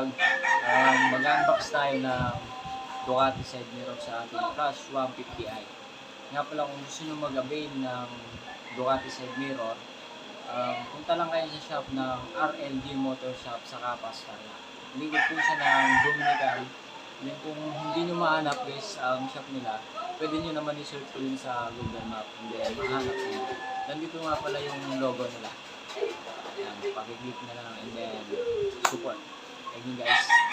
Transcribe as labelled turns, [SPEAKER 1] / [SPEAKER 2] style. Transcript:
[SPEAKER 1] vlog. Mag-unbox tayo ng Ducati side mirror sa ating flash150i. Nga pala, kung gusto nyo mag-avail ng Ducati side mirror, punta lang kayo sa shop ng RLD Motor Shop sa Kapastal. Likod po siya ng Dominican. Then kung hindi nyo mahanap guys ang shop nila, pwede nyo naman i-search ko yun sa Google Map. And then mahanap nyo. Nandito nga pala yung logo nila. Ayan, pakiclick na lang and then support. Thank you guys.